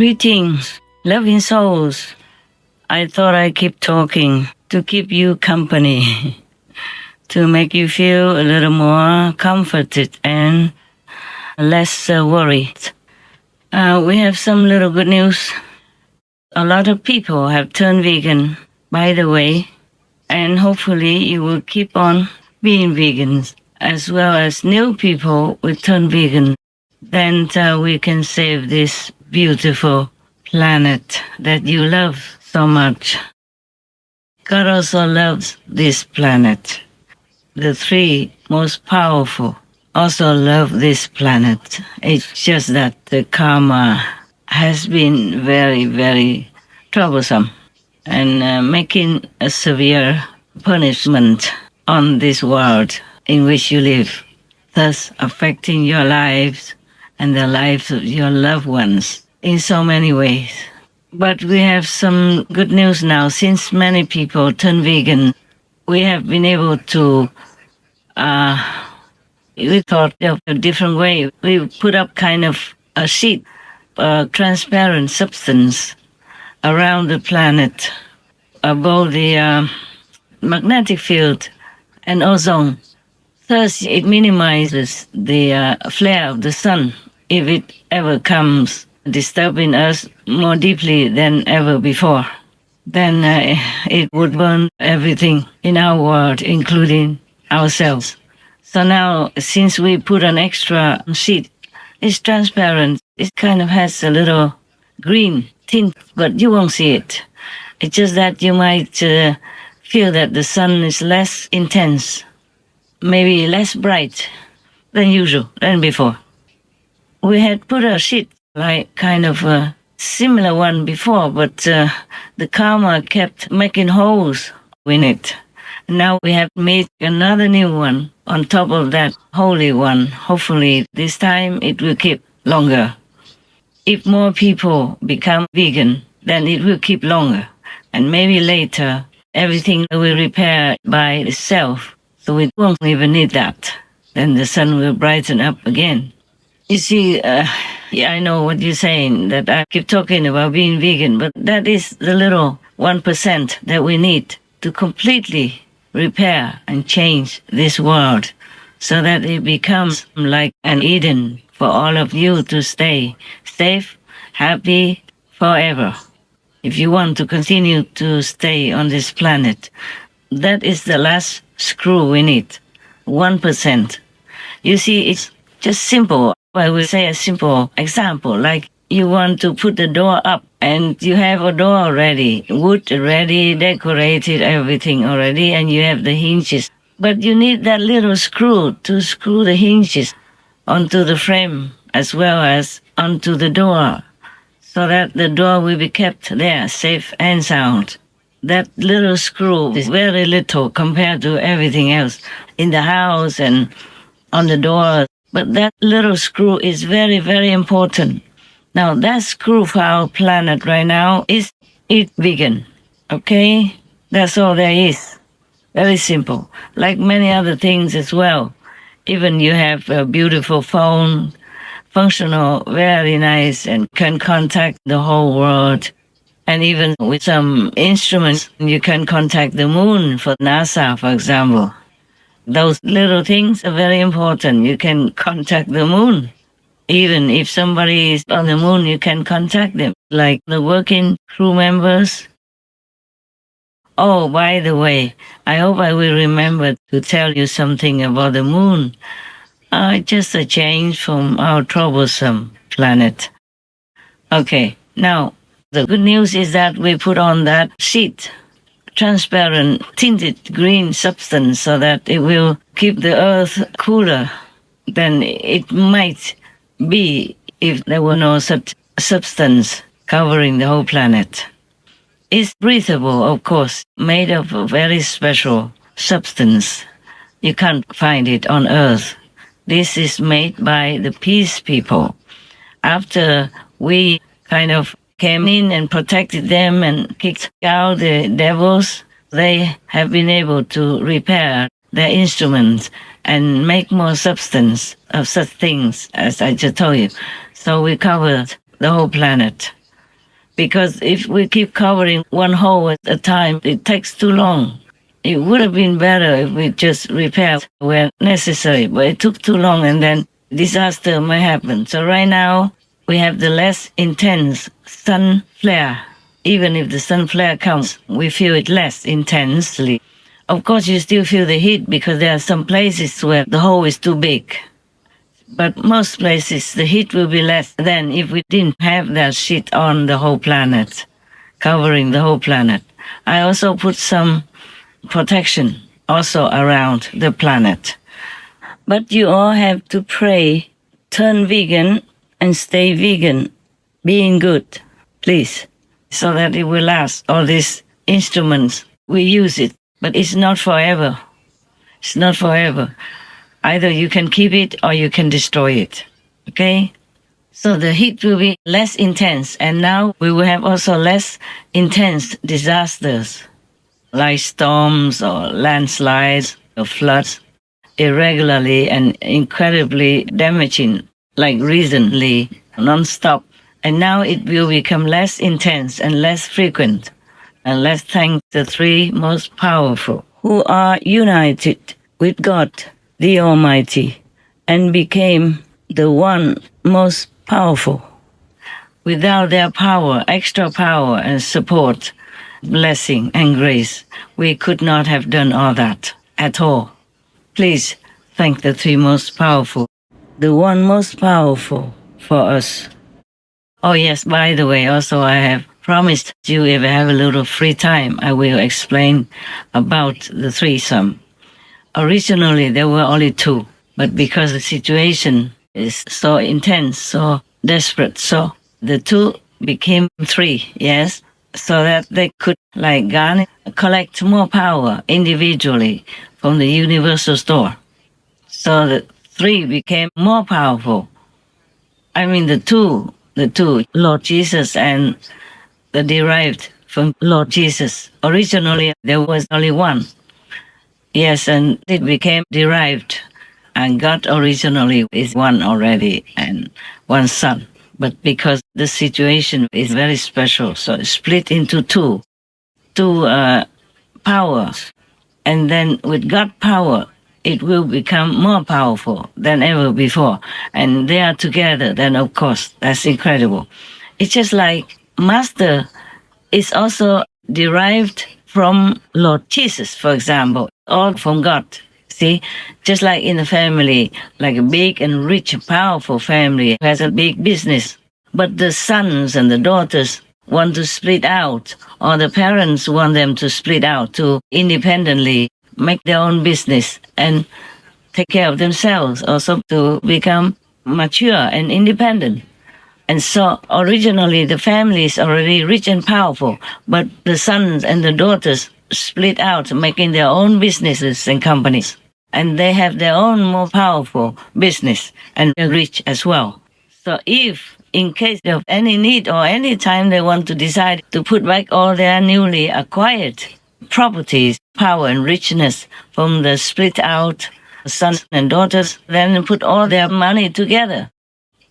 Greetings, loving souls. I thought I'd keep talking to keep you company, to make you feel a little more comforted and less worried. We have some little good news. A lot of people have turned vegan, by the way, and hopefully you will keep on being vegans, as well as new people will turn vegan. Then we can save this beautiful planet that you love so much. God also loves this planet. The three most powerful also love this planet. It's just that the karma has been very, very troublesome and making a severe punishment on this world in which you live, thus affecting your lives and the lives of your loved ones in so many ways. But we have some good news now. Since many people turn vegan, we have been able to, we thought of a different way. We put up kind of a sheet, a transparent substance around the planet above the magnetic field and ozone. Thus, it minimizes the flare of the sun if it ever comes disturbing us more deeply than ever before. Then it would burn everything in our world, including ourselves. So now, since we put an extra sheet, it's transparent. It kind of has a little green tint, but you won't see it. It's just that you might feel that the sun is less intense, maybe less bright than usual, than before. We had put a sheet, like kind of a similar one before, but the karma kept making holes in it. Now we have made another new one on top of that holy one. Hopefully this time it will keep longer. If more people become vegan, then it will keep longer. And maybe later, everything will repair by itself. So we won't even need that. Then the sun will brighten up again. You see, yeah, I know what you're saying, that I keep talking about being vegan, but that is the little 1% that we need to completely repair and change this world so that it becomes like an Eden for all of you to stay safe, happy forever. If you want to continue to stay on this planet, that is the last screw we need, 1%. You see, it's just simple. I will say a simple example, like you want to put the door up and you have a door already, wood ready, decorated, everything already, and you have the hinges. But you need that little screw to screw the hinges onto the frame as well as onto the door, so that the door will be kept there, safe and sound. That little screw is very little compared to everything else in the house and on the door. But that little screw is very, very important. Now, that screw for our planet right now is eat vegan, okay? That's all there is. Very simple. Like many other things as well. Even you have a beautiful phone, functional, very nice, and can contact the whole world. And even with some instruments, you can contact the moon for NASA, for example. Those little things are very important. You can contact the moon. Even if somebody is on the moon, you can contact them, like the working crew members. Oh, by the way, I hope I will remember to tell you something about the moon. Just a change from our troublesome planet. Okay, now, the good news is that we put on that sheet, transparent, tinted green substance, so that it will keep the earth cooler than it might be if there were no such substance covering the whole planet. It's breathable, of course, made of a very special substance. You can't find it on earth. This is made by the peace people. After we kind of came in and protected them and kicked out the devils, they have been able to repair their instruments and make more substance of such things, as I just told you. So we covered the whole planet. Because if we keep covering one hole at a time, it takes too long. It would have been better if we just repaired where necessary, but it took too long and then disaster may happen. So right now, we have the less intense sun flare. Even if the sun flare comes, we feel it less intensely. Of course, you still feel the heat because there are some places where the hole is too big. But most places, the heat will be less than if we didn't have that sheet on the whole planet, covering the whole planet. I also put some protection also around the planet. But you all have to pray, turn vegan and stay vegan, being good, please, so that it will last. All these instruments, we use it, but it's not forever. It's not forever. Either you can keep it or you can destroy it, okay? So the heat will be less intense, and now we will have also less intense disasters, like storms or landslides or floods, irregularly and incredibly damaging, like recently, non-stop. And now it will become less intense and less frequent, and let's thank the three most powerful, who are united with God, the Almighty, and became the one most powerful. Without their power, extra power and support, blessing and grace, we could not have done all that at all. Please thank the three most powerful, the one most powerful for us. Oh yes, by the way, also I have promised you if I have a little free time, I will explain about the threesome. Originally, there were only two, but because the situation is so intense, so desperate, so the two became three, yes, so that they could, like garner, collect more power individually from the universal store. So the three became more powerful. I mean, the two, Lord Jesus and the derived from Lord Jesus. Originally, there was only one. Yes, and it became derived, and God originally is one already, and one son. But because the situation is very special, so it's split into two powers. And then with God power, it will become more powerful than ever before. And they are together, then of course, that's incredible. It's just like Master is also derived from Lord Jesus, for example, or from God. See, just like in a family, like a big and rich, powerful family has a big business, but the sons and the daughters want to split out, or the parents want them to split out to independently make their own business and take care of themselves, also to become mature and independent. And so originally the family is already rich and powerful, but the sons and the daughters split out, making their own businesses and companies. And they have their own more powerful business and rich as well. So if in case of any need or any time they want to decide to put back all their newly acquired properties, power and richness from the split out sons and daughters, then put all their money together,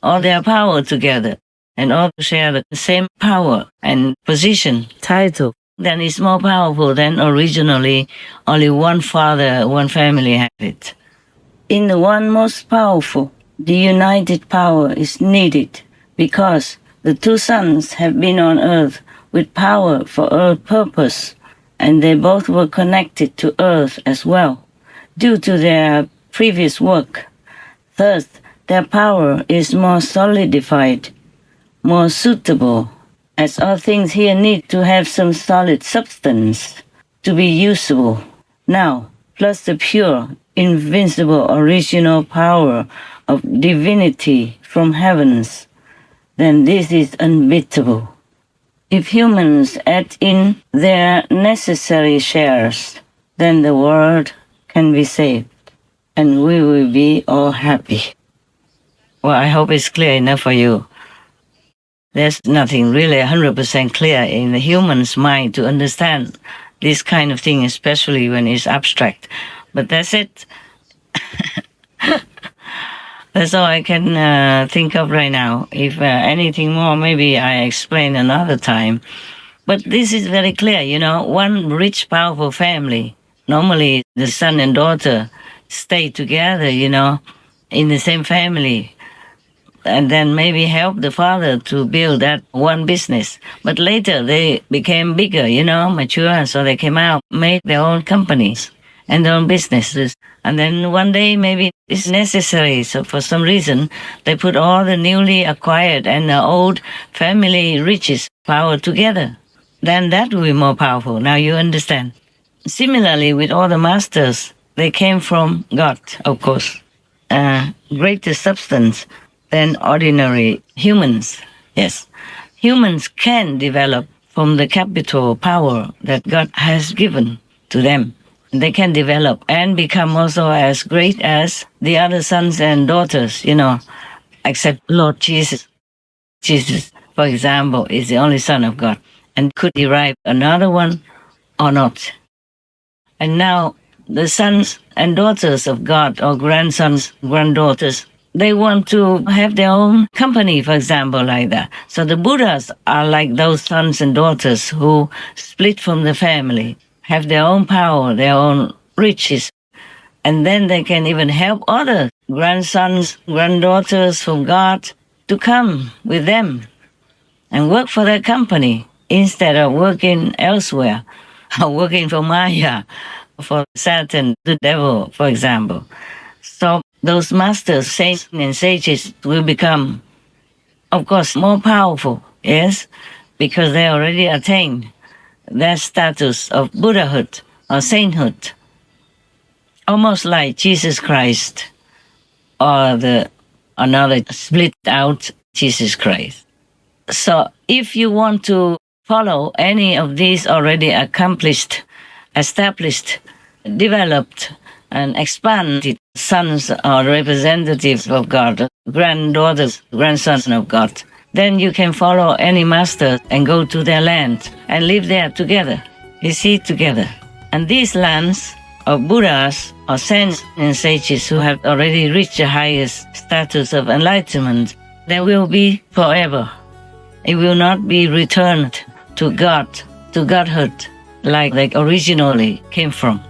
all their power together, and all share the same power and position, title, then it's more powerful than originally only one father, one family had it. In the one most powerful, the united power is needed because the two sons have been on earth with power for earth purpose, and they both were connected to earth as well due to their previous work. Thus, their power is more solidified, more suitable, as all things here need to have some solid substance to be usable. Now, plus the pure, invincible, original power of divinity from heavens, then this is unbeatable. If humans add in their necessary shares, then the world can be saved, and we will be all happy. Well, I hope it's clear enough for you. There's nothing really 100% clear in the human's mind to understand this kind of thing, especially when it's abstract. But that's it. That's all I can think of right now. If anything more, maybe I explain another time. But this is very clear, one rich, powerful family. Normally, the son and daughter stay together, in the same family. And then maybe help the father to build that one business. But later, they became bigger, mature. So they came out, made their own companies and their own businesses. And then one day, maybe it's necessary. So for some reason, they put all the newly acquired and the old family riches power together. Then that will be more powerful. Now you understand. Similarly, with all the masters, they came from God, of course. Greater substance than ordinary humans. Yes. Humans can develop from the capital power that God has given to them. They can develop and become also as great as the other sons and daughters, except Lord Jesus. Jesus, for example, is the only Son of God and could derive another one or not. And now the sons and daughters of God, or grandsons, granddaughters, they want to have their own company, for example, like that. So the Buddhas are like those sons and daughters who split from the family, have their own power, their own riches. And then they can even help other grandsons, granddaughters from God to come with them and work for their company instead of working elsewhere, or working for Maya, for Satan, the devil, for example. So those masters, saints and sages will become, of course, more powerful, yes, because they already attained their status of Buddhahood or sainthood, almost like Jesus Christ or another split out Jesus Christ. So if you want to follow any of these already accomplished, established, developed, and expanded sons or representatives of God, granddaughters, grandsons of God, then you can follow any master and go to their land and live there together. You see, together. And these lands of Buddhas or saints and sages who have already reached the highest status of enlightenment, they will be forever. It will not be returned to God, to Godhood, like they originally came from.